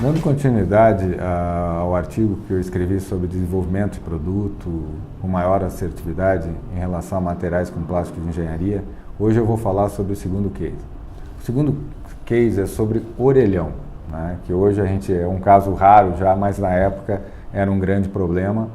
Dando continuidade ao artigo que eu escrevi sobre desenvolvimento de produto com maior assertividade em relação a materiais com plástico de engenharia, hoje eu vou falar sobre o segundo case. O segundo case é sobre orelhão, né, que hoje é um caso raro já, mas na época era um grande problema.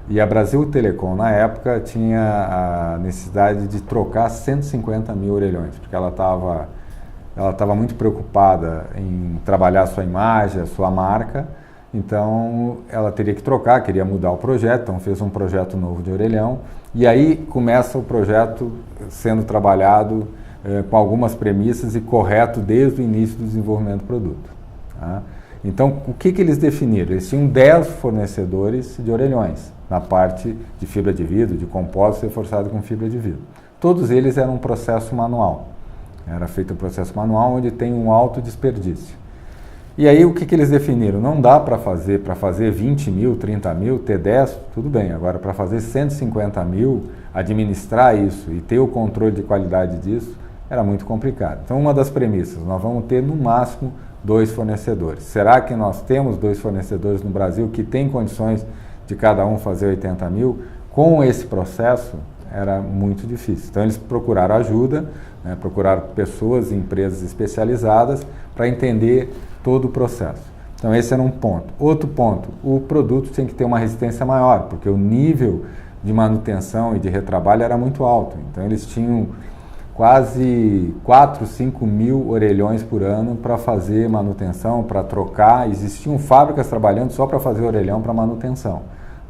E a Brasil Telecom, na época, tinha a necessidade de trocar 150 mil orelhões, porque ela estava muito preocupada em trabalhar a sua imagem, a sua marca, então ela teria que trocar, queria mudar o projeto, então fez um projeto novo de orelhão, e aí começa o projeto sendo trabalhado com algumas premissas e correto desde o início do desenvolvimento do produto. Tá? Então, o que eles definiram? Eles tinham 10 fornecedores de orelhões, na parte de fibra de vidro, de compósito reforçado com fibra de vidro. Todos eles eram um processo manual. Era feito um processo manual onde tem um alto desperdício. E aí o que eles definiram? Não dá para fazer 20 mil, 30 mil, ter 10, tudo bem. Agora, para fazer 150 mil, administrar isso e ter o controle de qualidade disso, era muito complicado. Então, uma das premissas, nós vamos ter no máximo 2 fornecedores. Será que nós temos 2 fornecedores no Brasil que têm condições de cada um fazer 80 mil? Com esse processo, era muito difícil. Então, eles procuraram ajuda, né, procuraram pessoas e empresas especializadas para entender todo o processo. Então, esse era um ponto. Outro ponto, o produto tem que ter uma resistência maior, porque o nível de manutenção e de retrabalho era muito alto. Então, eles tinham quase 4, 5 mil orelhões por ano para fazer manutenção, para trocar. Existiam fábricas trabalhando só para fazer orelhão para manutenção,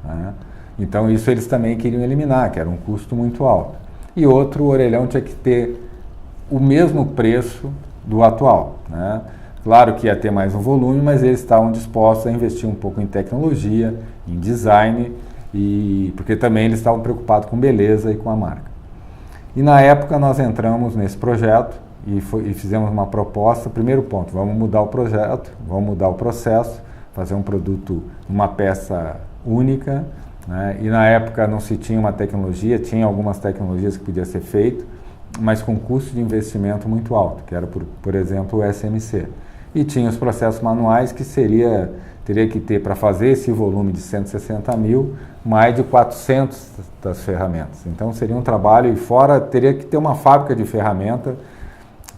né? Então isso eles também queriam eliminar, que era um custo muito alto. E outro, o orelhão tinha que ter o mesmo preço do atual, né? Claro que ia ter mais um volume, mas eles estavam dispostos a investir um pouco em tecnologia, em design, porque também eles estavam preocupados com beleza e com a marca. E na época nós entramos nesse projeto e fizemos uma proposta. Primeiro ponto, vamos mudar o projeto, vamos mudar o processo, fazer um produto, uma peça única, né? E na época não se tinha uma tecnologia, tinha algumas tecnologias que podia ser feito, mas com custo de investimento muito alto, que era, por exemplo, o SMC. E tinha os processos manuais que teria que ter, para fazer esse volume de 160 mil, mais de 400 das ferramentas. Então seria um trabalho, e fora teria que ter uma fábrica de ferramenta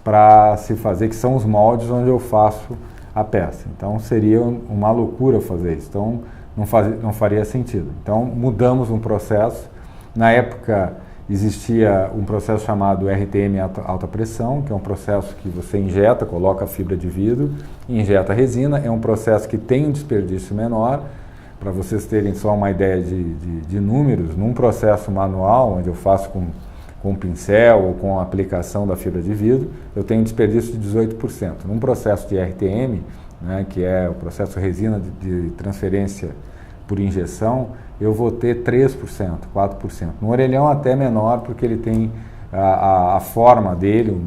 para se fazer, que são os moldes onde eu faço a peça. Então seria uma loucura fazer isso, então não faria sentido. Então mudamos um processo. Na época existia um processo chamado RTM alta pressão, que é um processo que você injeta, coloca a fibra de vidro, injeta a resina. É um processo que tem um desperdício menor. Para vocês terem só uma ideia de números, num processo manual, onde eu faço com pincel ou com a aplicação da fibra de vidro, eu tenho um desperdício de 18%. Num processo de RTM, né, que é o processo resina de transferência por injeção, eu vou ter 3%, 4%. No orelhão até menor, porque ele tem a forma dele,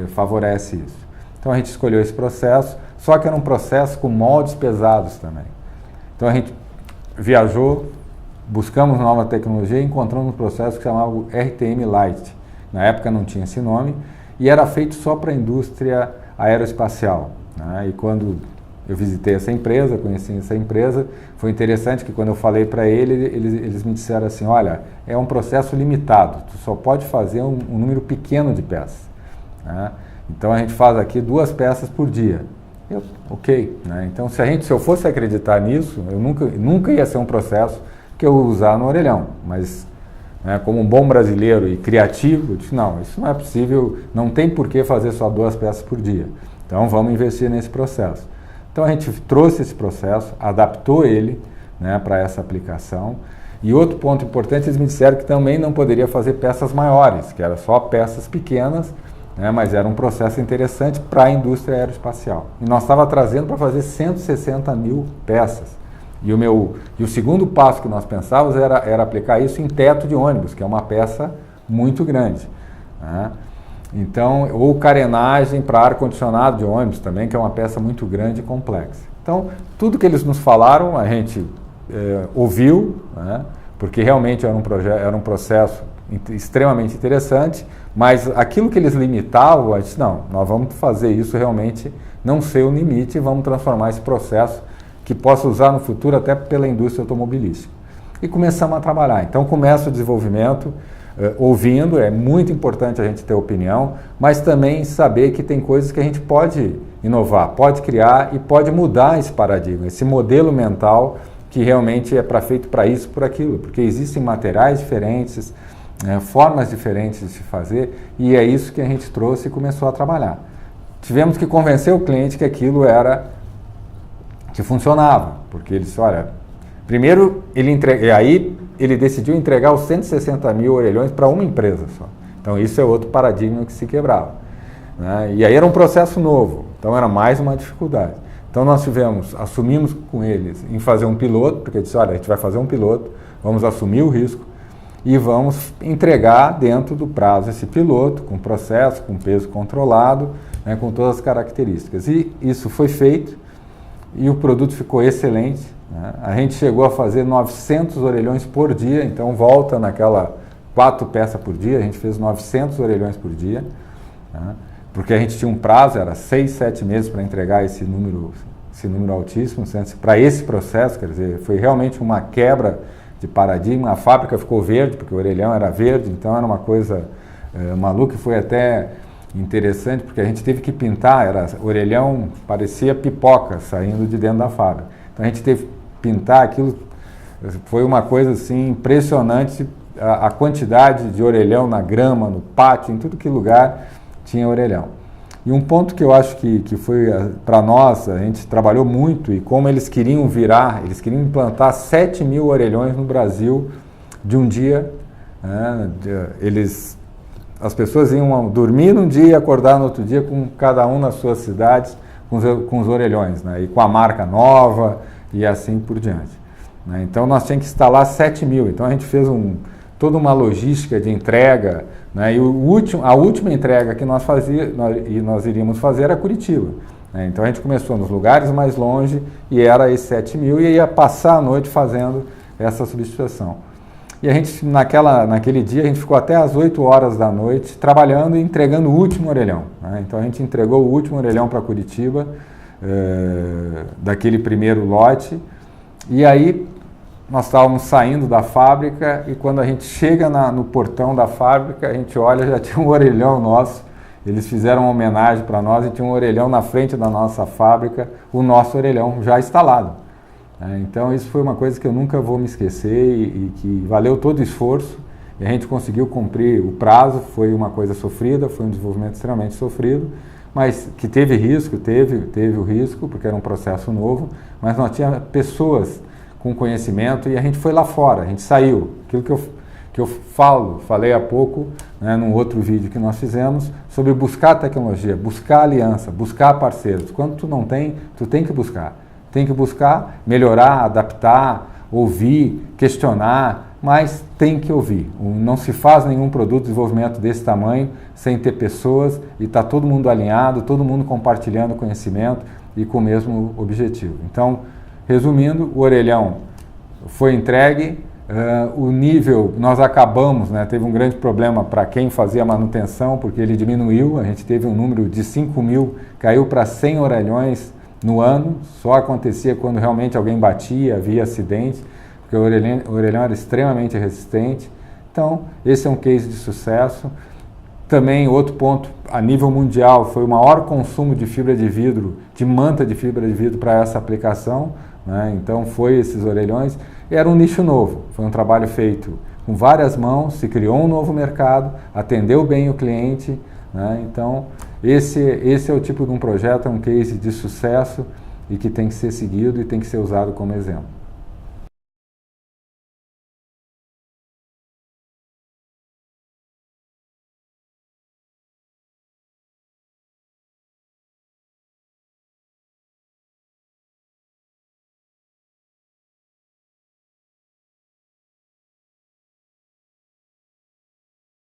favorece isso. Então a gente escolheu esse processo, só que era um processo com moldes pesados também. Então a gente viajou, buscamos nova tecnologia e encontramos um processo que chamava RTM Light. Na época não tinha esse nome e era feito só para a indústria aeroespacial, né? E quando eu visitei essa empresa, conheci essa empresa, foi interessante que quando eu falei para eles me disseram assim: olha, é um processo limitado, tu só pode fazer um número pequeno de peças, né? Então a gente faz aqui 2 peças por dia. Ok, né? Então se eu fosse acreditar nisso, eu nunca ia ser um processo que eu usar no orelhão, mas, né, como um bom brasileiro e criativo, eu disse: não, isso não é possível, não tem por que fazer só 2 peças por dia, então vamos investir nesse processo. Então a gente trouxe esse processo, adaptou ele, né, para essa aplicação. E outro ponto importante, eles me disseram que também não poderia fazer peças maiores, que eram só peças pequenas, né, mas era um processo interessante para a indústria aeroespacial. E nós estávamos trazendo para fazer 160 mil peças. E o segundo passo que nós pensávamos era aplicar isso em teto de ônibus, que é uma peça muito grande, né? Então, ou carenagem para ar-condicionado de ônibus também, que é uma peça muito grande e complexa. Então, tudo que eles nos falaram, a gente ouviu, né, porque realmente era um processo extremamente interessante, mas aquilo que eles limitavam, a gente, não, nós vamos fazer isso realmente não ser o limite e vamos transformar esse processo que possa usar no futuro até pela indústria automobilística. E começamos a trabalhar. Então começa o desenvolvimento, ouvindo, é muito importante a gente ter opinião, mas também saber que tem coisas que a gente pode inovar, pode criar e pode mudar esse paradigma, esse modelo mental que realmente é feito para isso, por aquilo, porque existem materiais diferentes, formas diferentes de se fazer, e é isso que a gente trouxe e começou a trabalhar. Tivemos que convencer o cliente que aquilo que funcionava, porque ele disse, olha, primeiro ele decidiu entregar os 160 mil orelhões para uma empresa só. Então isso é outro paradigma que se quebrava, né? E aí era um processo novo, então era mais uma dificuldade. Então nós assumimos com eles em fazer um piloto, porque disse, olha, a gente vai fazer um piloto, vamos assumir o risco e vamos entregar dentro do prazo esse piloto, com processo, com peso controlado, né, com todas as características. E isso foi feito e o produto ficou excelente, né? A gente chegou a fazer 900 orelhões por dia, então volta naquela 4 peças por dia, a gente fez 900 orelhões por dia, né? Porque a gente tinha um prazo, era 6, 7 meses para entregar esse número altíssimo, para esse processo, quer dizer, foi realmente uma quebra de paradigma. A fábrica ficou verde, porque o orelhão era verde, então era uma coisa maluca, e foi até interessante, porque a gente teve que pintar, orelhão parecia pipoca saindo de dentro da fábrica. Então a gente teve que pintar aquilo, foi uma coisa assim impressionante, a quantidade de orelhão na grama, no pátio, em tudo que lugar tinha orelhão. E um ponto que eu acho que foi para nós, a gente trabalhou muito, e como eles queriam implantar 7 mil orelhões no Brasil de um dia, né? As pessoas iam dormir num dia e acordar no outro dia, com cada um nas suas cidades, com os orelhões, né? E com a marca nova e assim por diante, né? Então nós tínhamos que instalar 7 mil, então a gente fez toda uma logística de entrega, né? E a última entrega que nós iríamos fazer era Curitiba, né? Então a gente começou nos lugares mais longe e era esse 7 mil e ia passar a noite fazendo essa substituição. E a gente, naquele dia, a gente ficou até às 8 horas da noite trabalhando e entregando o último orelhão, né? Então a gente entregou o último orelhão para Curitiba, daquele primeiro lote, e aí nós estávamos saindo da fábrica e quando a gente chega no portão da fábrica, a gente olha, já tinha um orelhão nosso, eles fizeram uma homenagem para nós e tinha um orelhão na frente da nossa fábrica, o nosso orelhão já instalado. Então isso foi uma coisa que eu nunca vou me esquecer e que valeu todo o esforço e a gente conseguiu cumprir o prazo. Foi uma coisa sofrida, foi um desenvolvimento extremamente sofrido, mas que teve risco, teve o risco, porque era um processo novo, mas nós tínhamos pessoas com conhecimento e a gente foi lá fora, a gente saiu. Aquilo que eu falei há pouco, né, num outro vídeo que nós fizemos, sobre buscar tecnologia, buscar aliança, buscar parceiros. Quando tu não tem, tu tem que buscar. Tem que buscar melhorar, adaptar, ouvir, questionar, mas tem que ouvir. Não se faz nenhum produto de desenvolvimento desse tamanho sem ter pessoas e está todo mundo alinhado, todo mundo compartilhando conhecimento e com o mesmo objetivo. Então, resumindo, o orelhão foi entregue, o nível, nós acabamos, né, teve um grande problema para quem fazia manutenção, porque ele diminuiu, a gente teve um número de 5 mil, caiu para 100 orelhões no ano, só acontecia quando realmente alguém batia, havia acidente, porque o orelhão era extremamente resistente. Então, esse é um case de sucesso. Também, outro ponto, a nível mundial, foi o maior consumo de fibra de vidro, de manta de fibra de vidro para essa aplicação, né? Então, foi esses orelhões. Era um nicho novo, foi um trabalho feito com várias mãos, se criou um novo mercado, atendeu bem o cliente, né? Então, esse é o tipo de um projeto, é um case de sucesso e que tem que ser seguido e tem que ser usado como exemplo.